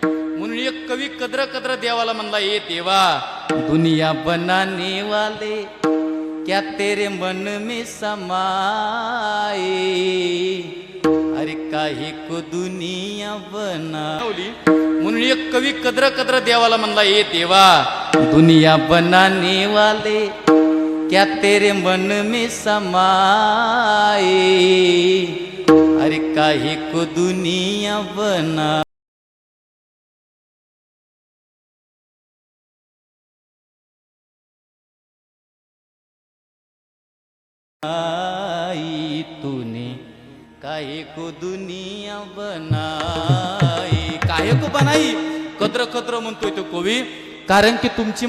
म्हणून एक कवी कदर कदर देवाला म्हणला, ये देवा दुनिया बनाने वाले क्या तेरे मन में समाए, अरे काहे को दुनिया बनावली. म्हणून एक कवी कदर कदर देवाला म्हणला, ये देवा दुनिया बनाने वाले क्या तेरे मन में समाए, अरे काहे को दुनिया बना. तूने काहे को दुनिया बनाई, काहे को बनाई. कद्र कद्र म्हणतोय तो कवी, कारण की तुमची